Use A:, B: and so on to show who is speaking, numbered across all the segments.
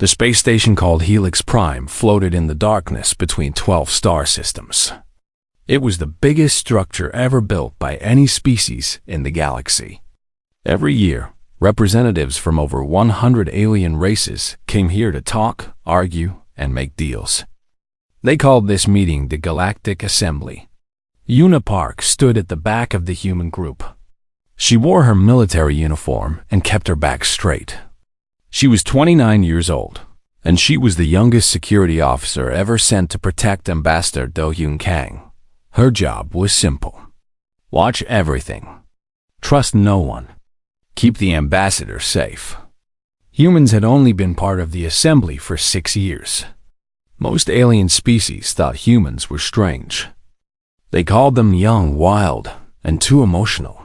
A: The space station called Helix Prime floated in the darkness between 12 star systems. It was the biggest structure ever built by any species in the galaxy. Every year, representatives from over 100 alien races came here to talk, argue, and make deals. They called this meeting the Galactic Assembly. Una Park stood at the back of the human group. She wore her military uniform and kept her back straight. She was 29 years old, and she was the youngest security officer ever sent to protect Ambassador Do-Hyun Kang. Her job was simple. Watch everything. Trust no one. Keep the ambassador safe. Humans had only been part of the assembly for 6 years. Most alien species thought humans were strange. They called them young, wild, and too emotional.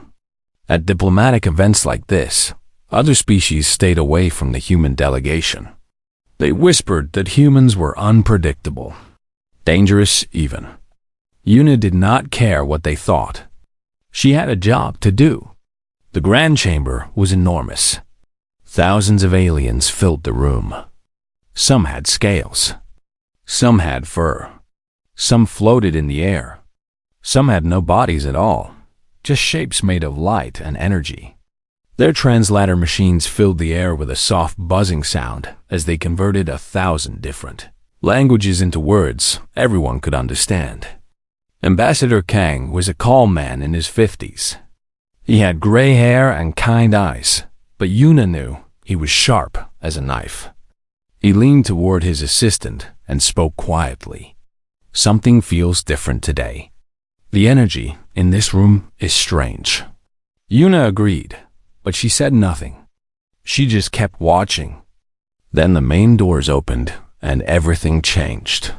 A: At diplomatic events like this, other species stayed away from the human delegation. They whispered that humans were unpredictable, dangerous even. Una did not care what they thought. She had a job to do. The Grand Chamber was enormous. Thousands of aliens filled the room. Some had scales. Some had fur. Some floated in the air. Some had no bodies at all, just shapes made of light and energy. Their translator machines filled the air with a soft buzzing sound as they converted 1,000 different languages into words everyone could understand. Ambassador Kang was a calm man in his 50s. He had gray hair and kind eyes, but Una knew he was sharp as a knife. He leaned toward his assistant and spoke quietly. Something feels different today. The energy in this room is strange. Una agreed, but she said nothing. She just kept watching. Then the main doors opened and everything changed.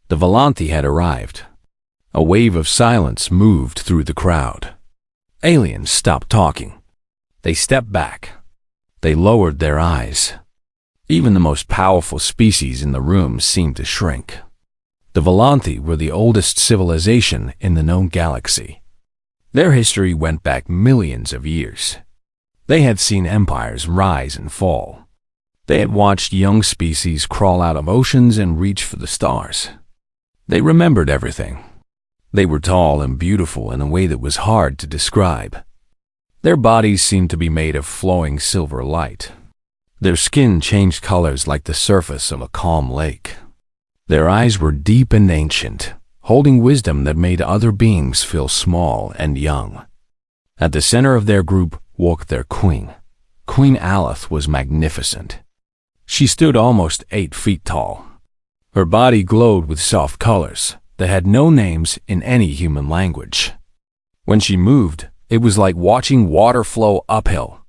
A: The Volanthi had arrived. A wave of silence moved through the crowd. Aliens stopped talking. They stepped back. They lowered their eyes. Even the most powerful species in the room seemed to shrink. The Volanthi were the oldest civilization in the known galaxy. Their history went back millions of years. They had seen empires rise and fall. They had watched young species crawl out of oceans and reach for the stars. They remembered everything. They were tall and beautiful in a way that was hard to describe. Their bodies seemed to be made of flowing silver light. Their skin changed colors like the surface of a calm lake. Their eyes were deep and ancient, holding wisdom that made other beings feel small and young. At the center of their group walked their queen. Queen Aleph was magnificent. She stood almost 8 feet tall. Her body glowed with soft colors that had no names in any human language. When she moved, it was like watching water flow uphill.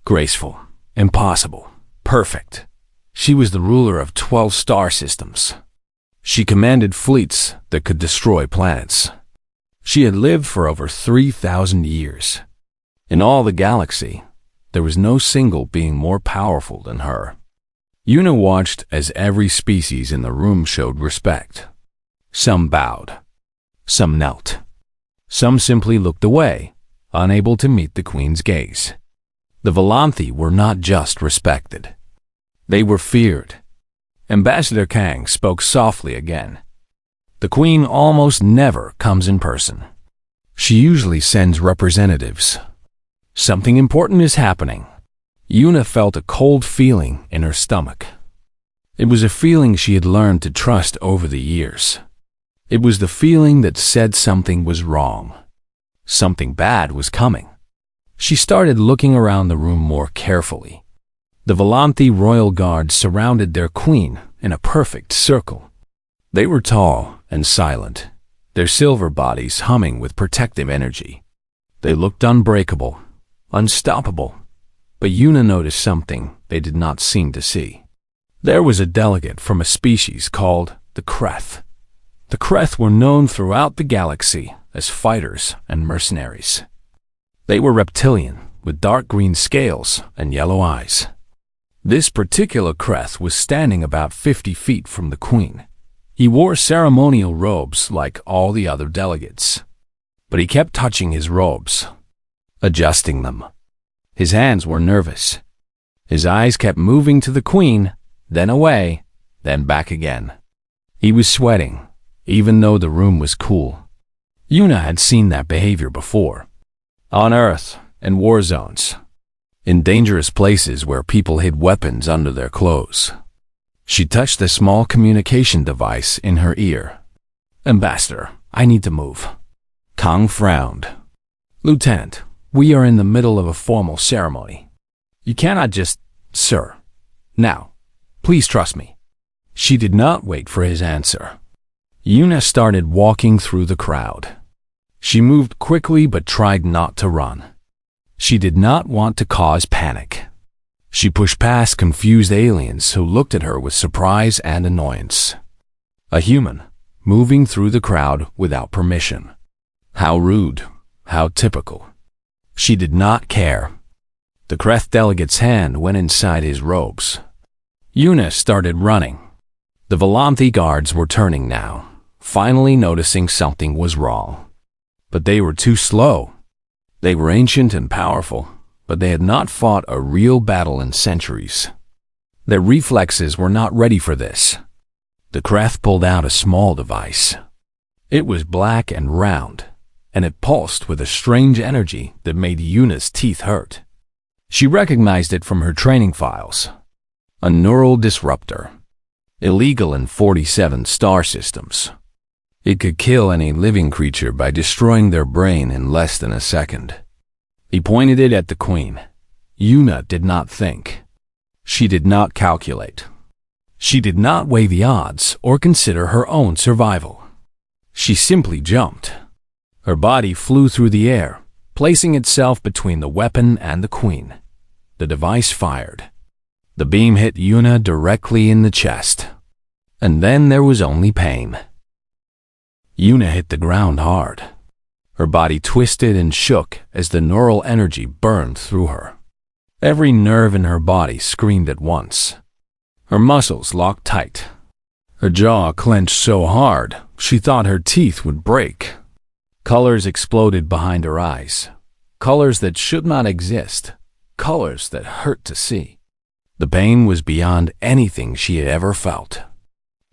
A: Graceful, impossible, perfect. She was the ruler of 12 star systems. She commanded fleets that could destroy planets. She had lived for over 3,000 years. In all the galaxy, there was no single being more powerful than her. Una watched as every species in the room showed respect. Some bowed. Some knelt. Some simply looked away, unable to meet the Queen's gaze. The Volanthi were not just respected. They were feared. Ambassador Kang spoke softly again. The Queen almost never comes in person. She usually sends representatives. Something important is happening. Una felt a cold feeling in her stomach. It was a feeling she had learned to trust over the years. It was the feeling that said something was wrong. Something bad was coming. She started looking around the room more carefully. The Volanthi royal guards surrounded their queen in a perfect circle. They were tall and silent, their silver bodies humming with protective energy. They looked unbreakable, unstoppable. But Una noticed something they did not seem to see. There was a delegate from a species called the Kreth. The Kreth were known throughout the galaxy as fighters and mercenaries. They were reptilian, with dark green scales and yellow eyes. This particular Kreth was standing about 50 feet from the Queen. He wore ceremonial robes like all the other delegates. But he kept touching his robes, adjusting them. His hands were nervous. His eyes kept moving to the Queen, then away, then back again. He was sweating, even though the room was cool. Yuna had seen that behavior before. On Earth, in war zones, in dangerous places where people hid weapons under their clothes. She touched the small communication device in her ear. "Ambassador, I need to move." Kang frowned. "Lieutenant, we are in the middle of a formal ceremony. You cannot just, sir. Now, please trust me." She did not wait for his answer. Yuna started walking through the crowd. She moved quickly but tried not to run. She did not want to cause panic. She pushed past confused aliens who looked at her with surprise and annoyance. A human, moving through the crowd without permission. How rude, how typical. She did not care. The Kreth delegate's hand went inside his robes. Yuna started running. The Volanthi guards were turning now, finally noticing something was wrong. But they were too slow. They were ancient and powerful, but they had not fought a real battle in centuries. Their reflexes were not ready for this. The Kreth pulled out a small device. It was black and round, and it pulsed with a strange energy that made Yuna's teeth hurt. She recognized it from her training files. A neural disruptor. Illegal in 47 star systems. It could kill any living creature by destroying their brain in less than a second. He pointed it at the Queen. Yuna did not think. She did not calculate. She did not weigh the odds or consider her own survival. She simply jumped. Her body flew through the air, placing itself between the weapon and the Queen. The device fired. The beam hit Yuna directly in the chest. And then there was only pain. Yuna hit the ground hard. Her body twisted and shook as the neural energy burned through her. Every nerve in her body screamed at once. Her muscles locked tight. Her jaw clenched so hard, she thought her teeth would break. Colors exploded behind her eyes. Colors that should not exist. Colors that hurt to see. The pain was beyond anything she had ever felt.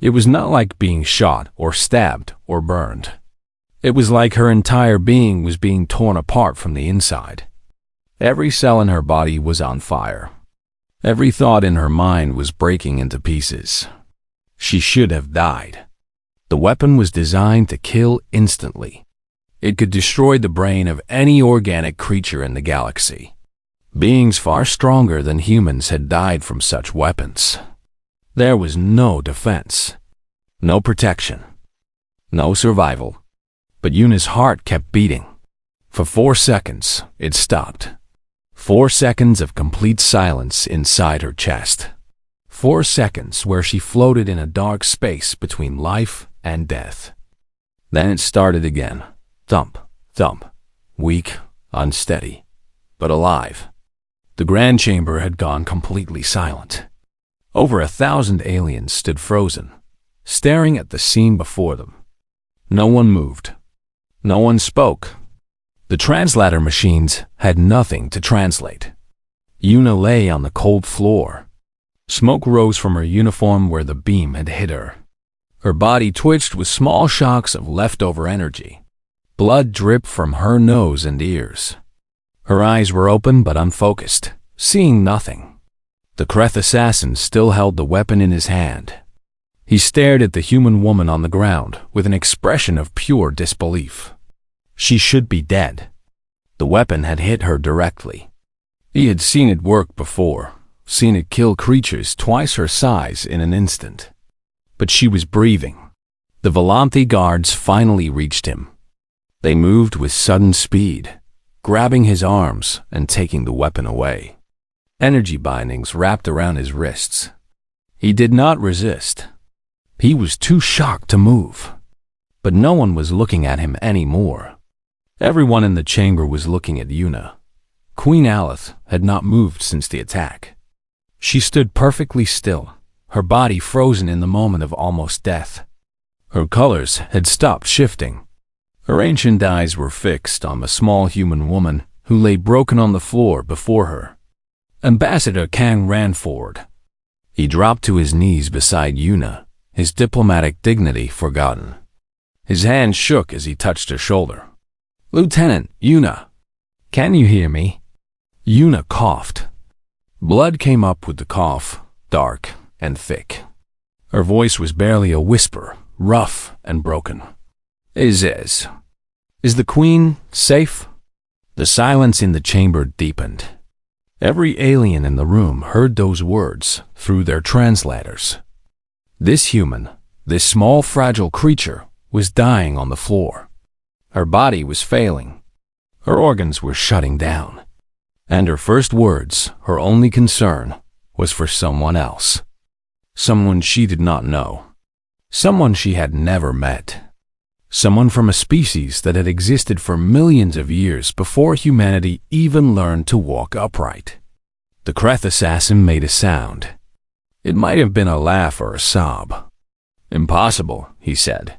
A: It was not like being shot or stabbed or burned. It was like her entire being was being torn apart from the inside. Every cell in her body was on fire. Every thought in her mind was breaking into pieces. She should have died. The weapon was designed to kill instantly. It could destroy the brain of any organic creature in the galaxy. Beings far stronger than humans had died from such weapons. There was no defense, no protection, no survival. But Yuna's heart kept beating. For 4 seconds, it stopped. 4 seconds of complete silence inside her chest. 4 seconds where she floated in a dark space between life and death. Then it started again. Thump, thump. Weak, unsteady, but alive. The Grand Chamber had gone completely silent. Over 1,000 aliens stood frozen, staring at the scene before them. No one moved. No one spoke. The translator machines had nothing to translate. Yuna lay on the cold floor. Smoke rose from her uniform where the beam had hit her. Her body twitched with small shocks of leftover energy. Blood dripped from her nose and ears. Her eyes were open but unfocused, seeing nothing. The Kreth assassin still held the weapon in his hand. He stared at the human woman on the ground with an expression of pure disbelief. She should be dead. The weapon had hit her directly. He had seen it work before, seen it kill creatures twice her size in an instant. But she was breathing. The Volanthi guards finally reached him. They moved with sudden speed, grabbing his arms and taking the weapon away. Energy bindings wrapped around his wrists. He did not resist. He was too shocked to move. But no one was looking at him anymore. Everyone in the chamber was looking at Yuna. Queen Aleph had not moved since the attack. She stood perfectly still, her body frozen in the moment of almost death. Her colors had stopped shifting. Her ancient eyes were fixed on the small human woman who lay broken on the floor before her. Ambassador Kang ran forward. He dropped to his knees beside Yuna, his diplomatic dignity forgotten. His hand shook as he touched her shoulder. "Lieutenant, Yuna, can you hear me?" Yuna coughed. Blood came up with the cough, dark and thick. Her voice was barely a whisper, rough and broken. Is the Queen safe?" The silence in the chamber deepened. Every alien in the room heard those words through their translators. This human, this small fragile creature, was dying on the floor. Her body was failing. Her organs were shutting down. And her first words, her only concern, was for someone else. Someone she did not know. Someone she had never met. Someone from a species that had existed for millions of years before humanity even learned to walk upright. The Kreth assassin made a sound. It might have been a laugh or a sob. "Impossible," he said.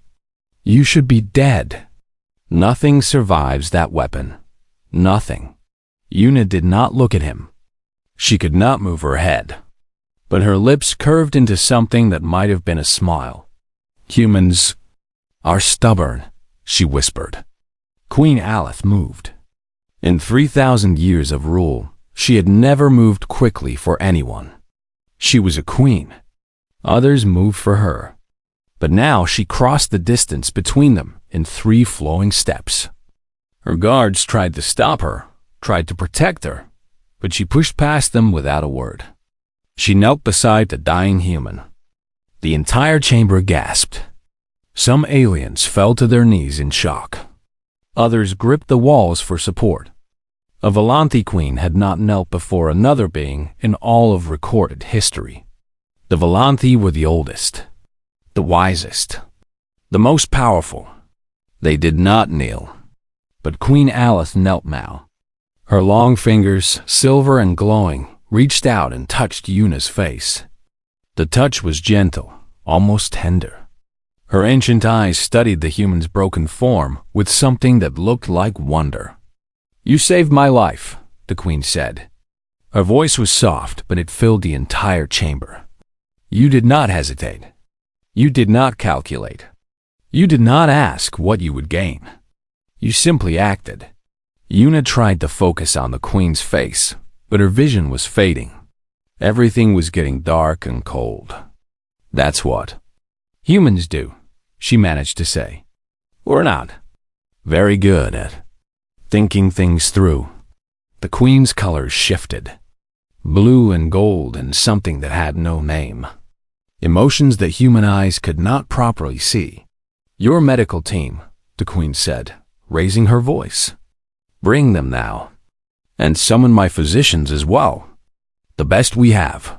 A: "You should be dead. Nothing survives that weapon. Nothing." Yuna did not look at him. She could not move her head. But her lips curved into something that might have been a smile. "Humans are stubborn," she whispered. Queen Aleph moved. In 3,000 years of rule, she had never moved quickly for anyone. She was a queen. Others moved for her. But now she crossed the distance between them in 3 flowing steps. Her guards tried to stop her, tried to protect her, but she pushed past them without a word. She knelt beside the dying human. The entire chamber gasped. Some aliens fell to their knees in shock. Others gripped the walls for support. A Volanthi queen had not knelt before another being in all of recorded history. The Volanthi were the oldest, the wisest, the most powerful. They did not kneel. But Queen Aleph knelt now. Her long fingers, silver and glowing, reached out and touched Yuna's face. The touch was gentle, almost tender. Her ancient eyes studied the human's broken form with something that looked like wonder. "You saved my life," the queen said. Her voice was soft, but it filled the entire chamber. "You did not hesitate. You did not calculate. You did not ask what you would gain. You simply acted." Yuna tried to focus on the queen's face, but her vision was fading. Everything was getting dark and cold. "That's what humans do," she managed to say. "We're not very good at thinking things through." The queen's colors shifted. Blue and gold and something that had no name. Emotions that human eyes could not properly see. "Your medical team," the queen said, raising her voice. "Bring them now. And summon my physicians as well. The best we have."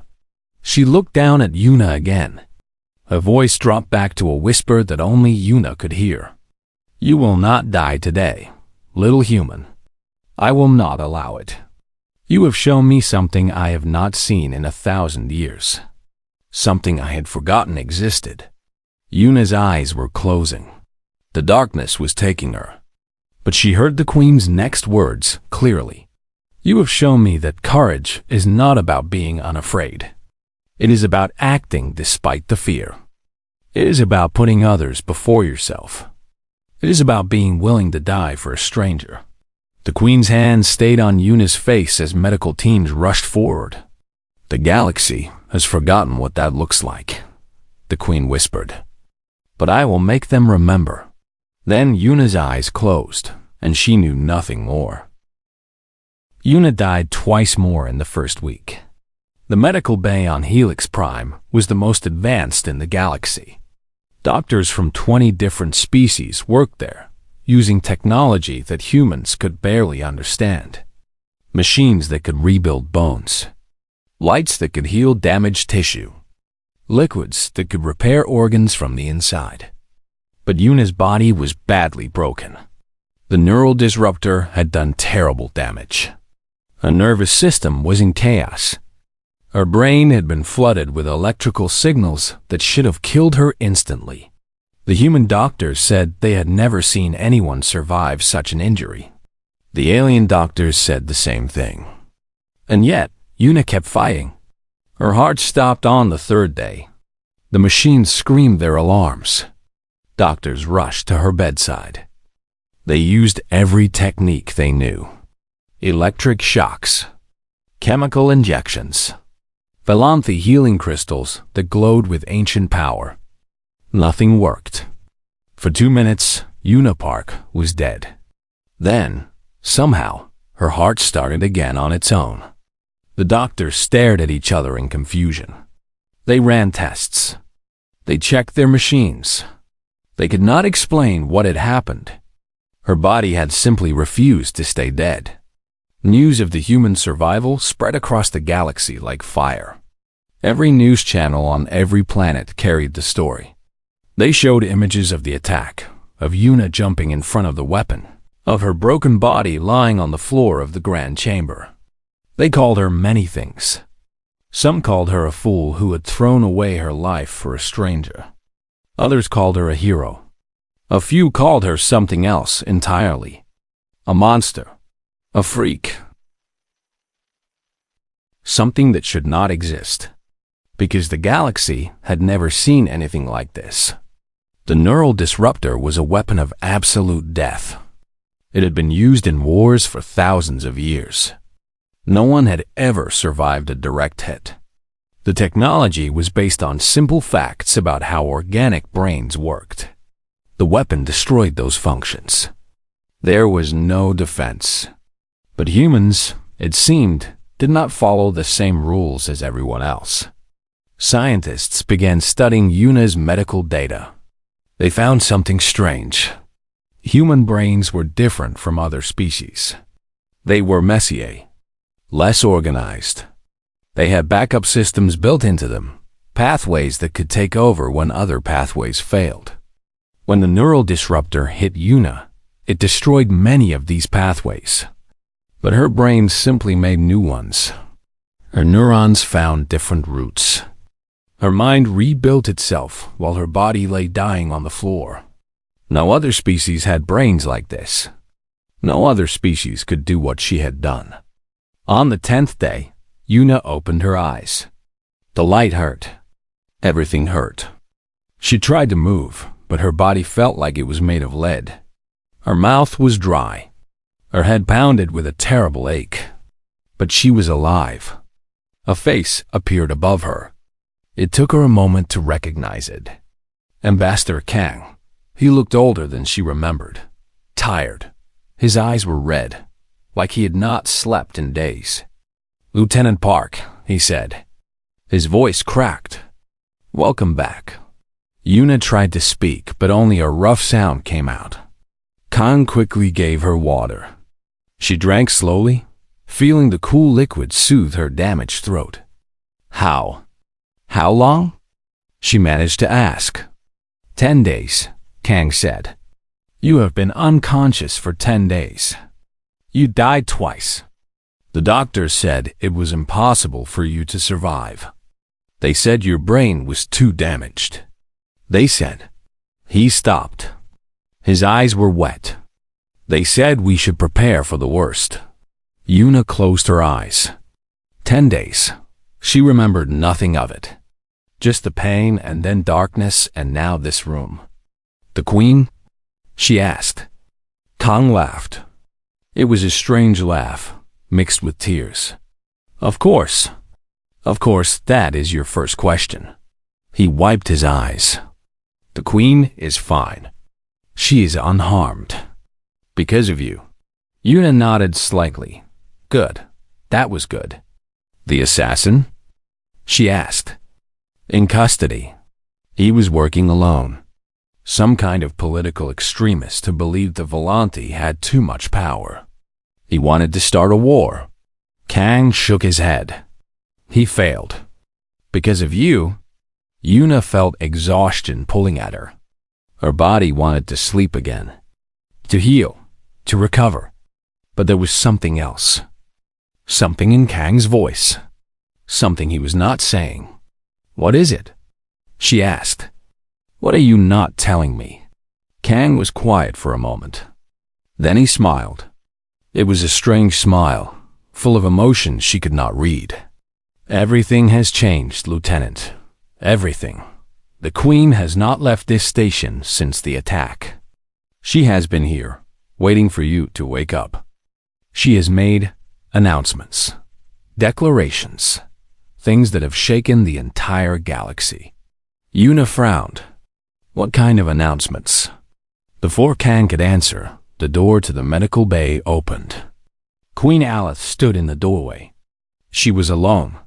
A: She looked down at Yuna again. Her voice dropped back to a whisper that only Yuna could hear. "You will not die today, little human. I will not allow it. You have shown me something I have not seen in 1,000 years. Something I had forgotten existed." Yuna's eyes were closing. The darkness was taking her. But she heard the queen's next words clearly. "You have shown me that courage is not about being unafraid. It is about acting despite the fear. It is about putting others before yourself. It is about being willing to die for a stranger." The queen's hand stayed on Yuna's face as medical teams rushed forward. "The galaxy has forgotten what that looks like," the queen whispered. "But I will make them remember." Then Yuna's eyes closed, and she knew nothing more. Yuna died twice more in the first week. The medical bay on Helix Prime was the most advanced in the galaxy. Doctors from 20 different species worked there, using technology that humans could barely understand. Machines that could rebuild bones. Lights that could heal damaged tissue. Liquids that could repair organs from the inside. But Yuna's body was badly broken. The neural disruptor had done terrible damage. Her nervous system was in chaos. Her brain had been flooded with electrical signals that should have killed her instantly. The human doctors said they had never seen anyone survive such an injury. The alien doctors said the same thing. And yet, Yuna kept fighting. Her heart stopped on the third day. The machines screamed their alarms. Doctors rushed to her bedside. They used every technique they knew. Electric shocks, chemical injections, Velanthi healing crystals that glowed with ancient power. Nothing worked. For 2 minutes, Una Park was dead. Then, somehow, her heart started again on its own. The doctors stared at each other in confusion. They ran tests. They checked their machines. They could not explain what had happened. Her body had simply refused to stay dead. News of the human survival spread across the galaxy like fire. Every news channel on every planet carried the story. They showed images of the attack, of Una jumping in front of the weapon, of her broken body lying on the floor of the Grand Chamber. They called her many things. Some called her a fool who had thrown away her life for a stranger. Others called her a hero. A few called her something else entirely. A monster. A freak. Something that should not exist. Because the galaxy had never seen anything like this. The neural disruptor was a weapon of absolute death. It had been used in wars for thousands of years. No one had ever survived a direct hit. The technology was based on simple facts about how organic brains worked. The weapon destroyed those functions. There was no defense. But humans, it seemed, did not follow the same rules as everyone else. Scientists began studying Una's medical data. They found something strange. Human brains were different from other species. They were messier, less organized. They had backup systems built into them, pathways that could take over when other pathways failed. When the neural disruptor hit Una, it destroyed many of these pathways. But her brain simply made new ones. Her neurons found different routes. Her mind rebuilt itself while her body lay dying on the floor. No other species had brains like this. No other species could do what she had done. On the 10th day, Una opened her eyes. The light hurt. Everything hurt. She tried to move, but her body felt like it was made of lead. Her mouth was dry. Her head pounded with a terrible ache. But she was alive. A face appeared above her. It took her a moment to recognize it. Ambassador Kang. He looked older than she remembered. Tired. His eyes were red, like he had not slept in days. "Lieutenant Park," he said. His voice cracked. "Welcome back." Una tried to speak, but only a rough sound came out. Kang quickly gave her water. She drank slowly, feeling the cool liquid soothe her damaged throat. How long? She managed to ask. 10 days, Kang said. "You have been unconscious for 10 days. You died twice. The doctors said it was impossible for you to survive. They said your brain was too damaged. They said." He stopped. His eyes were wet. "They said we should prepare for the worst." Una closed her eyes. 10 days. She remembered nothing of it. Just the pain and then darkness and now this room. "The Queen?" she asked. Kang laughed. It was a strange laugh, mixed with tears. Of course, that is your first question." He wiped his eyes. "The Queen is fine. She is unharmed. Because of you." Una nodded slightly. "Good. That was good." "The assassin?" she asked. "In custody. He was working alone. Some kind of political extremist who believed the Velanthi had too much power. He wanted to start a war." Kang shook his head. "He failed. Because of you." Una felt exhaustion pulling at her. Her body wanted to sleep again, to heal, to recover. But there was something else. Something in Kang's voice. Something he was not saying. "What is it?" she asked. "What are you not telling me?" Kang was quiet for a moment. Then he smiled. It was a strange smile, full of emotion she could not read. Everything has changed, Lieutenant. Everything. The Queen has not left this station since the attack. She has been here, waiting for you to wake up. She has made announcements, declarations, things that have shaken the entire galaxy. Yuna frowned. What kind of announcements? Before Kang could answer, the door to the medical bay opened. Queen Aleph stood in the doorway. She was alone.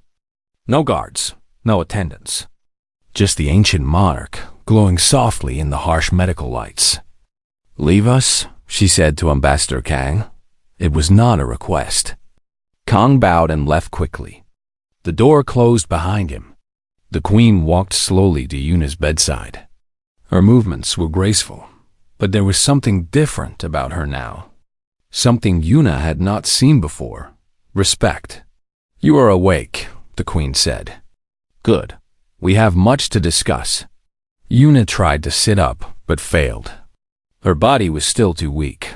A: No guards, no attendants. Just the ancient monarch, glowing softly in the harsh medical lights. "Leave us," she said to Ambassador Kang. It was not a request. Kang bowed and left quickly. The door closed behind him. The Queen walked slowly to Yuna's bedside. Her movements were graceful, but there was something different about her now. Something Yuna had not seen before. Respect. "You are awake," the Queen said. "Good. We have much to discuss." Yuna tried to sit up, but failed. Her body was still too weak.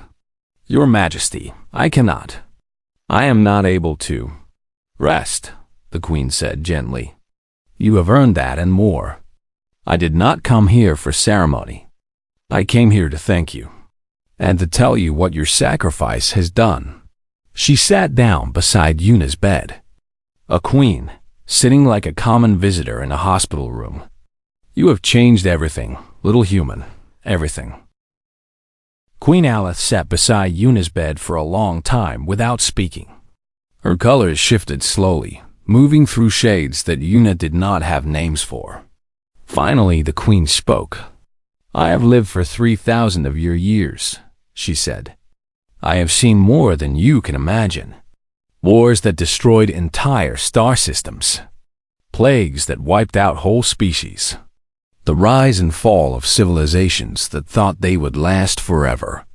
A: "Your Majesty, I cannot. I am not able to." "Rest," the Queen said gently. "You have earned that and more. I did not come here for ceremony. I came here to thank you, and to tell you what your sacrifice has done." She sat down beside Yuna's bed. A queen, sitting like a common visitor in a hospital room. "You have changed everything, little human, everything." Queen Aleph sat beside Yuna's bed for a long time without speaking. Her colors shifted slowly, moving through shades that Yuna did not have names for. Finally, the Queen spoke. "I have lived for 3,000 of your years," she said. "I have seen more than you can imagine. Wars that destroyed entire star systems. Plagues that wiped out whole species. The rise and fall of civilizations that thought they would last forever."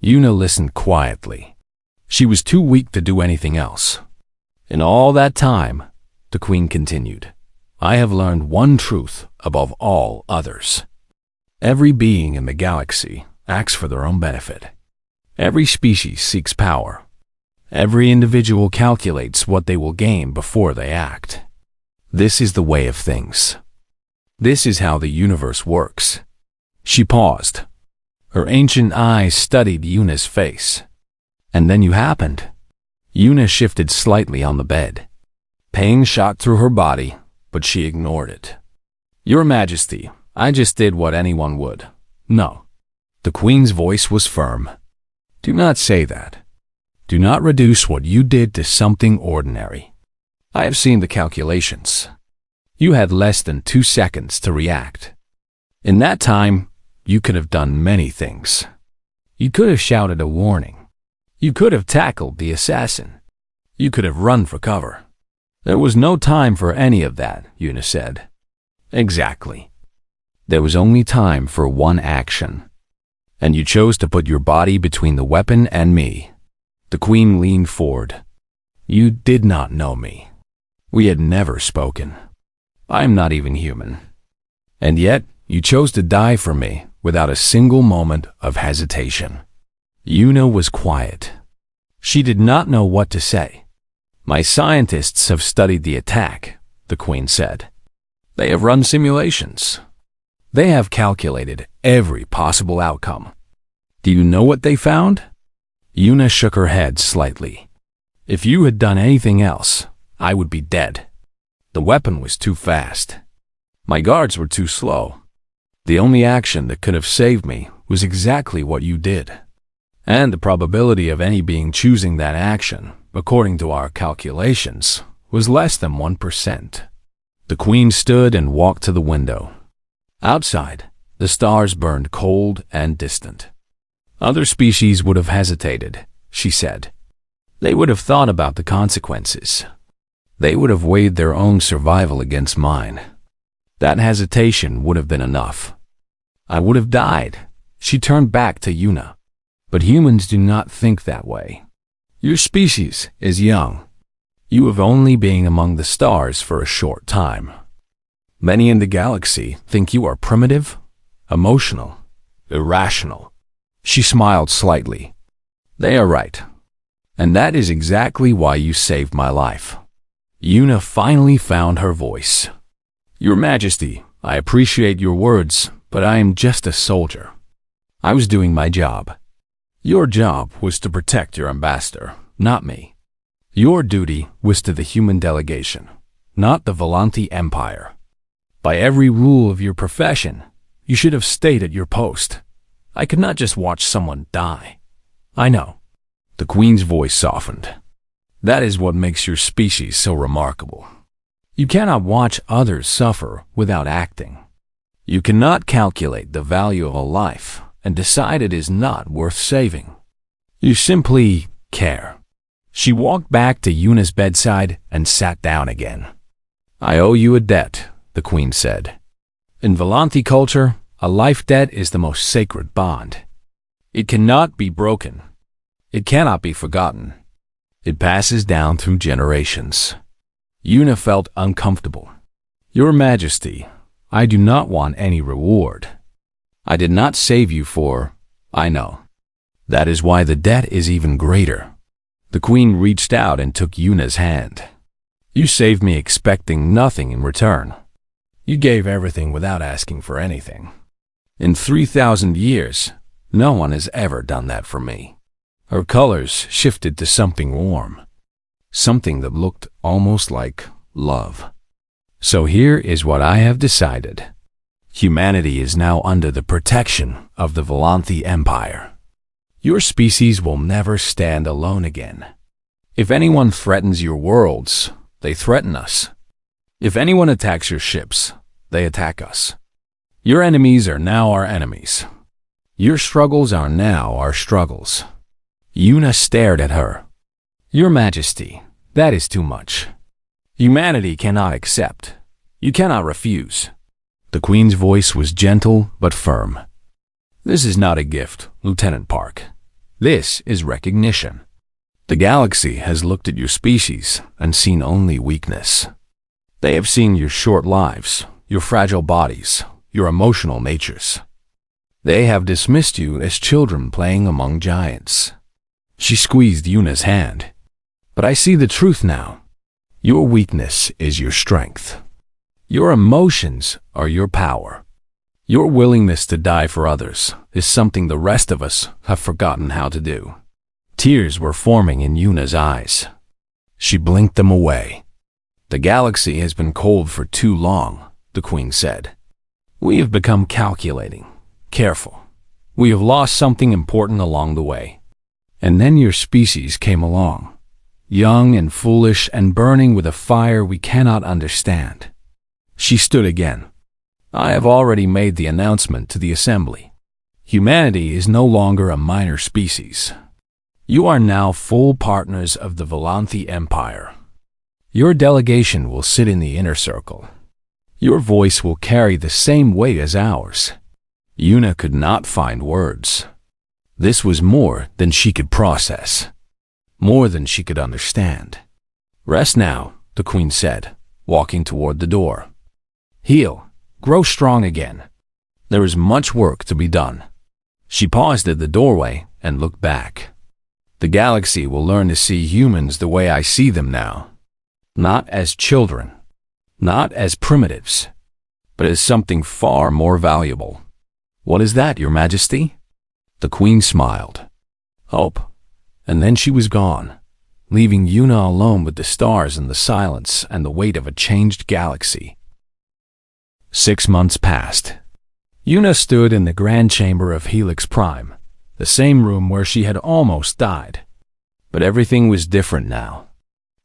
A: Yuna listened quietly. She was too weak to do anything else. "In all that time," the Queen continued, "I have learned one truth above all others. Every being in the galaxy acts for their own benefit. Every species seeks power. Every individual calculates what they will gain before they act. This is the way of things. This is how the universe works." She paused. Her ancient eyes studied Yuna's face. "And then you happened." Yuna shifted slightly on the bed. Pain shot through her body, but she ignored it. "Your Majesty, I just did what anyone would." "No." The Queen's voice was firm. "Do not say that. Do not reduce what you did to something ordinary. I have seen the calculations. You had less than 2 seconds to react. In that time, you could have done many things. You could have shouted a warning. You could have tackled the assassin. You could have run for cover. There was no time for any of that," Yuna said. "Exactly. There was only time for one action. And you chose to put your body between the weapon and me." The Queen leaned forward. "You did not know me. We had never spoken. I am not even human. And yet, you chose to die for me without a single moment of hesitation." Yuna was quiet. She did not know what to say. "My scientists have studied the attack," the Queen said. "They have run simulations. They have calculated every possible outcome. Do you know what they found?" Yuna shook her head slightly. "If you had done anything else, I would be dead. The weapon was too fast. My guards were too slow. The only action that could have saved me was exactly what you did. And the probability of any being choosing that action, according to our calculations, was less than 1%. The Queen stood and walked to the window. Outside, the stars burned cold and distant. "Other species would have hesitated," she said. "They would have thought about the consequences. They would have weighed their own survival against mine. That hesitation would have been enough. I would have died." She turned back to Yuna. "But humans do not think that way. Your species is young. You have only been among the stars for a short time. Many in the galaxy think you are primitive, emotional, irrational." She smiled slightly. "They are right. And that is exactly why you saved my life. Yuna finally found her voice. Your Majesty, I appreciate your words, but I am just a soldier. I was doing my job. Your job was to protect your ambassador, not me. Your duty was to the human delegation, not the Volanthi Empire. By every rule of your profession, you should have stayed at your post. I could not just watch someone die. I know. The Queen's voice softened. That is what makes your species so remarkable. You cannot watch others suffer without acting. You cannot calculate the value of a life and decide it is not worth saving. You simply care. She walked back to Yuna's bedside and sat down again. I owe you a debt, the Queen said. In Volanthi culture, a life debt is the most sacred bond. It cannot be broken. It cannot be forgotten. It passes down through generations. Yuna felt uncomfortable. Your Majesty, I do not want any reward. I did not save you for, I know. That is why the debt is even greater. The Queen reached out and took Yuna's hand. You saved me expecting nothing in return. You gave everything without asking for anything. In 3,000 years, no one has ever done that for me. Her colors shifted to something warm, something that looked almost like love. So here is what I have decided. Humanity is now under the protection of the Volanthi Empire. Your species will never stand alone again. If anyone threatens your worlds, they threaten us. If anyone attacks your ships, they attack us. Your enemies are now our enemies. Your struggles are now our struggles. Yuna stared at her. Your Majesty, that is too much. Humanity cannot accept. You cannot refuse. The Queen's voice was gentle but firm. This is not a gift, Lieutenant Park. This is recognition. The galaxy has looked at your species and seen only weakness. They have seen your short lives, your fragile bodies, your emotional natures. They have dismissed you as children playing among giants. She squeezed Yuna's hand. But I see the truth now. Your weakness is your strength. Your emotions are your power. Your willingness to die for others is something the rest of us have forgotten how to do. Tears were forming in Yuna's eyes. She blinked them away. The galaxy has been cold for too long, the Queen said. We have become calculating, careful. We have lost something important along the way. And then your species came along, young and foolish and burning with a fire we cannot understand. She stood again. I have already made the announcement to the Assembly. Humanity is no longer a minor species. You are now full partners of the Volanthi Empire. Your delegation will sit in the inner circle. Your voice will carry the same weight as ours. Yuna could not find words. This was more than she could process, more than she could understand. Rest now, the Queen said, walking toward the door. Heal, grow strong again. There is much work to be done. She paused at the doorway and looked back. The galaxy will learn to see humans the way I see them now. Not as children, not as primitives, but as something far more valuable. What is that, Your Majesty? The Queen smiled. Hope. And then she was gone, leaving Yuna alone with the stars and the silence and the weight of a changed galaxy. 6 months passed. Yuna stood in the grand chamber of Helix Prime, the same room where she had almost died. But everything was different now.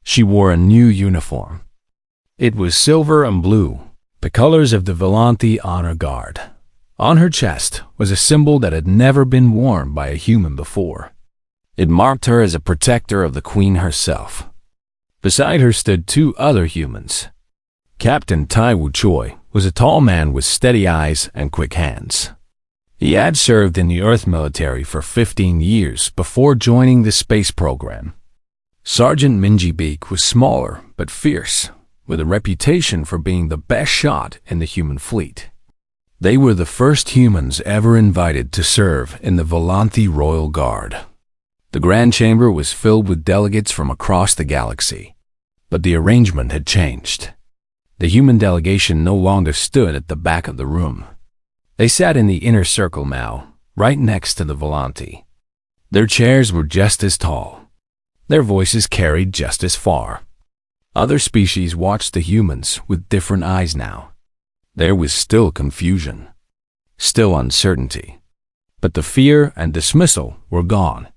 A: She wore a new uniform. It was silver and blue, the colors of the Volanthi Honor Guard. On her chest was a symbol that had never been worn by a human before. It marked her as a protector of the Queen herself. Beside her stood 2 other humans. Captain Taiwu Choi was a tall man with steady eyes and quick hands. He had served in the Earth military for 15 years before joining the space program. Sergeant Minji Beek was smaller but fierce, with a reputation for being the best shot in the human fleet. They were the first humans ever invited to serve in the Volanthi Royal Guard. The Grand Chamber was filled with delegates from across the galaxy. But the arrangement had changed. The human delegation no longer stood at the back of the room. They sat in the inner circle now, right next to the Volanti. Their chairs were just as tall. Their voices carried just as far. Other species watched the humans with different eyes now. There was still confusion, still uncertainty, but the fear and dismissal were gone.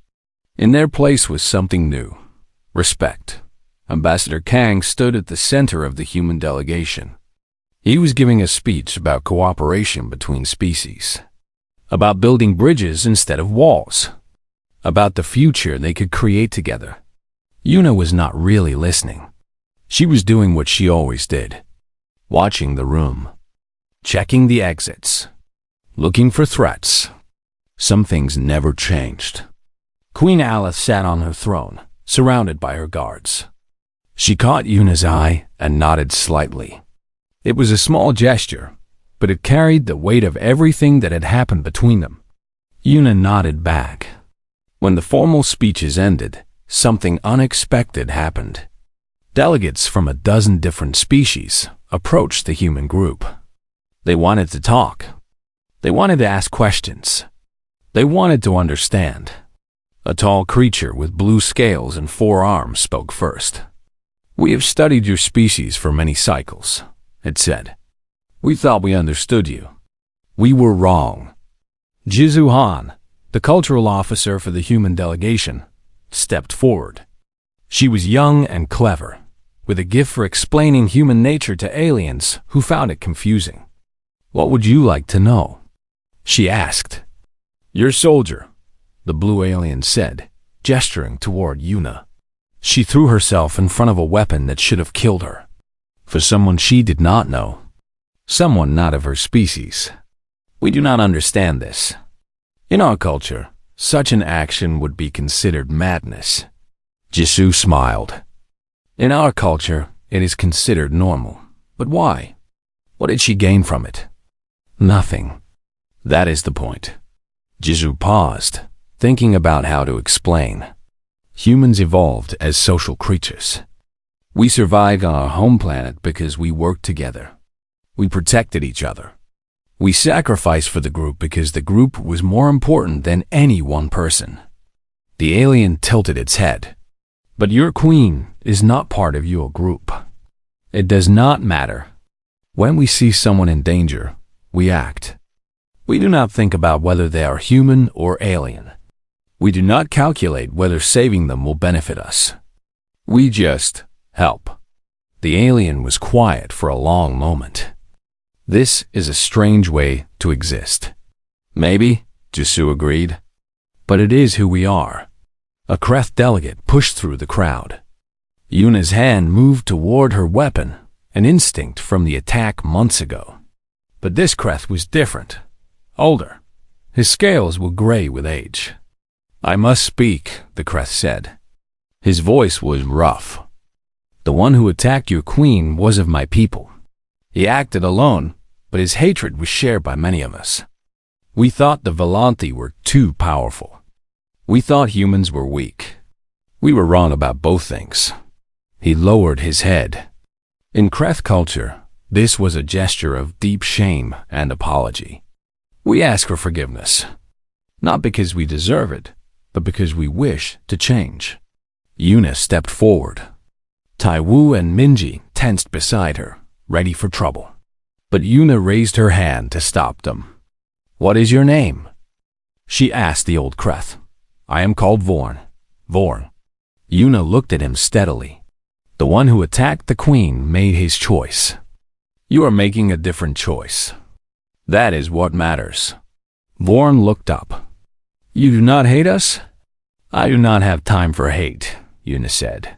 A: In their place was something new: respect. Ambassador Kang stood at the center of the human delegation. He was giving a speech about cooperation between species, about building bridges instead of walls, about the future they could create together. Yuna was not really listening. She was doing what she always did: watching the room, checking the exits, looking for threats. Some things never changed. Queen Aleph sat on her throne, surrounded by her guards. She caught Yuna's eye and nodded slightly. It was a small gesture, but it carried the weight of everything that had happened between them. Yuna nodded back. When the formal speeches ended, something unexpected happened. Delegates from a dozen different species approached the human group. They wanted to talk. They wanted to ask questions. They wanted to understand. A tall creature with blue scales and 4 arms spoke first. "We have studied your species for many cycles," it said. "We thought we understood you. We were wrong." Jizu Han, the cultural officer for the human delegation, stepped forward. She was young and clever, with a gift for explaining human nature to aliens who found it confusing. "What would you like to know?" she asked. "Your soldier," the blue alien said, gesturing toward Yuna. She threw herself in front of a weapon that should have killed her. For someone she did not know. Someone not of her species. "We do not understand this. In our culture, such an action would be considered madness." Jisoo smiled. "In our culture, it is considered normal. But why? What did she gain from it?" "Nothing. That is the point." Jisoo paused, thinking about how to explain. Humans evolved as social creatures. We survived on our home planet because we worked together. We protected each other. We sacrificed for the group because the group was more important than any one person. The alien tilted its head. "But your queen is not part of your group. It does not matter. When we see someone in danger, we act. We do not think about whether they are human or alien. We do not calculate whether saving them will benefit us. We just help." The alien was quiet for a long moment. "This is a strange way to exist." "Maybe," Jisoo agreed. "But it is who we are." A Kreth delegate pushed through the crowd. Yuna's hand moved toward her weapon, an instinct from the attack months ago. But this Kreth was different, older. His scales were gray with age. "I must speak," the Kreth said. His voice was rough. "The one who attacked your queen was of my people. He acted alone, but his hatred was shared by many of us. We thought the Volanti were too powerful. We thought humans were weak. We were wrong about both things." He lowered his head. In Kreth culture, this was a gesture of deep shame and apology. We ask for forgiveness, not because we deserve it, but because we wish to change. Yuna stepped forward. Taiwu and Minji tensed beside her, ready for trouble. But Yuna raised her hand to stop them. "What is your name?" she asked the old Kreth. "I am called Vorn." "Vorn." Yuna looked at him steadily. The one who attacked the queen made his choice. You are making a different choice. That is what matters. Vorn looked up. "You do not hate us?" "I do not have time for hate," Yuna said.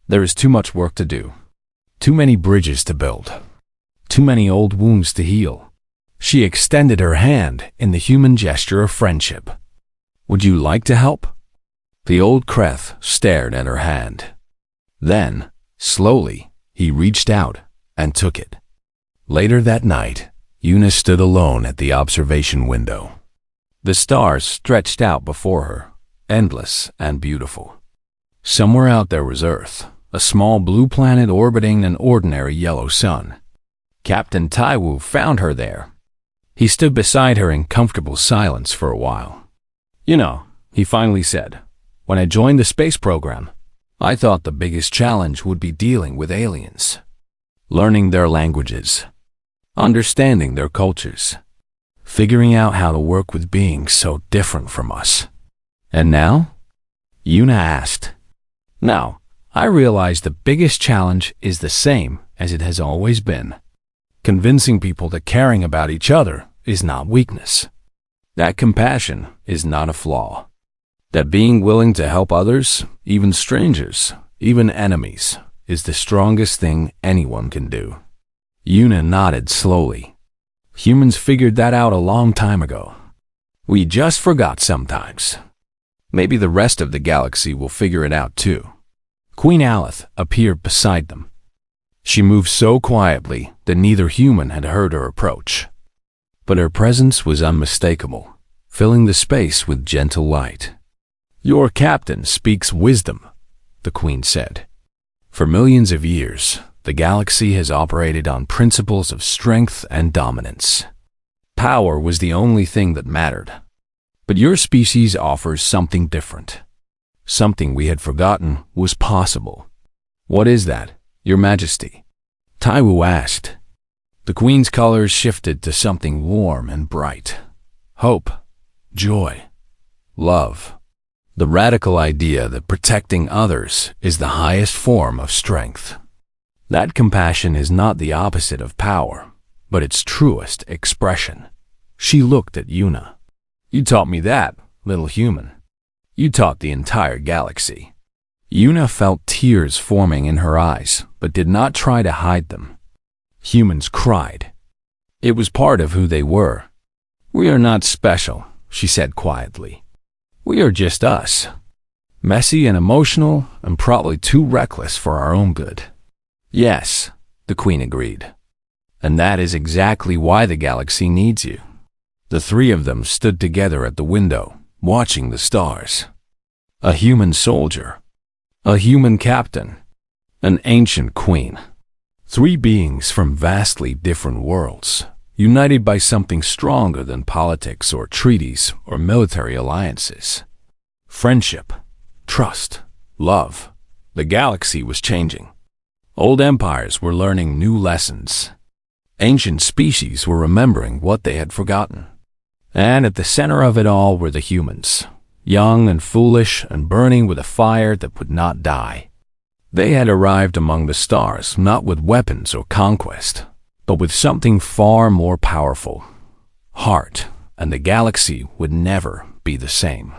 A: "There is too much work to do. Too many bridges to build. Too many old wounds to heal." She extended her hand in the human gesture of friendship. "Would you like to help?" The old Kreth stared at her hand. Then, slowly, he reached out and took it. Later that night, Yuna stood alone at the observation window. The stars stretched out before her, endless and beautiful. Somewhere out there was Earth, a small blue planet orbiting an ordinary yellow sun. Captain Taiwu found her there. He stood beside her in comfortable silence for a while. "You know," he finally said, "when I joined the space program, I thought the biggest challenge would be dealing with aliens, learning their languages, understanding their cultures, figuring out how to work with beings so different from us. And now?" Yuna asked. "Now, I realize the biggest challenge is the same as it has always been. Convincing people that caring about each other is not weakness. That compassion is not a flaw. That being willing to help others, even strangers, even enemies, is the strongest thing anyone can do." Yuna nodded slowly. "Humans figured that out a long time ago. We just forgot sometimes. Maybe the rest of the galaxy will figure it out too." Queen Aleph appeared beside them. She moved so quietly that neither human had heard her approach. But her presence was unmistakable, filling the space with gentle light. "Your captain speaks wisdom," the Queen said. "For millions of years, the galaxy has operated on principles of strength and dominance. Power was the only thing that mattered. But your species offers something different. Something we had forgotten was possible." "What is that, Your Majesty?" Taiwu asked. The Queen's colors shifted to something warm and bright. Hope, joy, love. The radical idea that protecting others is the highest form of strength. That compassion is not the opposite of power, but its truest expression. She looked at Yuna. "You taught me that, little human. You taught the entire galaxy." Yuna felt tears forming in her eyes, but did not try to hide them. Humans cried. It was part of who they were. "We are not special," she said quietly. "We are just us. Messy and emotional, and probably too reckless for our own good." "Yes," the Queen agreed. "And that is exactly why the galaxy needs you." The three of them stood together at the window, watching the stars. A human soldier, a human captain, an ancient queen. Three beings from vastly different worlds, united by something stronger than politics or treaties or military alliances. Friendship, trust, love. The galaxy was changing. Old empires were learning new lessons. Ancient species were remembering what they had forgotten. And at the center of it all were the humans, young and foolish and burning with a fire that would not die. They had arrived among the stars not with weapons or conquest, but with something far more powerful, heart, and the galaxy would never be the same.